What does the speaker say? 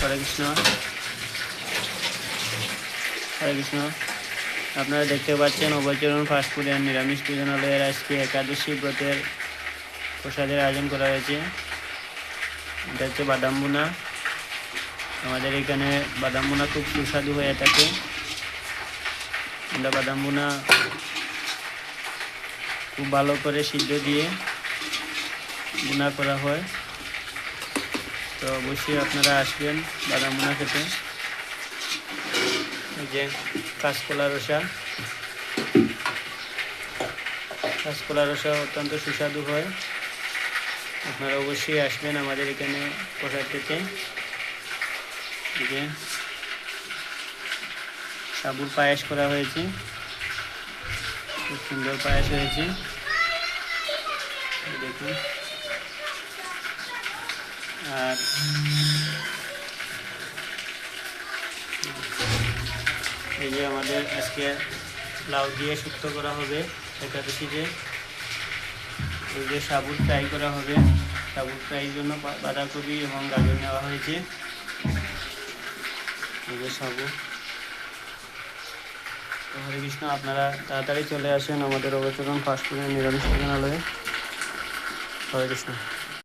হরে কৃষ্ণ। হরে কৃষ্ণ। আপনারা দেখতে পাচ্ছেন অভয়চরণ ফাস্টফুড অ্যান্ড নিরামিষ ভোজনালয়ের আজকে একাদশী ব্রতের প্রসাদের আয়োজন করা হয়েছে। এটা হচ্ছে বাদাম বোনা। আমাদের এখানে বাদাম বোনা খুব সুস্বাদু হয়ে থাকে। আমরা বাদাম বোনা খুব ভালো করে সিদ্ধ দিয়ে বোনা করা হয়। তো অবশ্যই আপনারা আসবেন বাদাম বোনা খেতে। এই যে কাঁচকলা রসা, কাঁচকলা রসা অত্যন্ত সুস্বাদু হয়। আপনারা অবশ্যই আসবেন আমাদের এখানে প্রসাদ খেতে। এই যে সাবুর পায়েস করা হয়েছে, খুব সুন্দর পায়েস হয়েছে দেখুন। আর এই যে আমাদের আজকে লাউ দিয়ে শুক্তো করা হবে একাদশীতে। এই যে সাবুর ফ্রাই করা হবে। সাবুর ফ্রাইয়ের জন্য বাঁধাকপি এবং গাজর নেওয়া হয়েছে। এই যে সাবু। হরে কৃষ্ণ। আপনারা তাড়াতাড়ি চলে আসেন আমাদের অভয়চরণ ফাস্টফুড অ্যান্ড নিরামিষ ভোজনালয়ে। হরে কৃষ্ণ।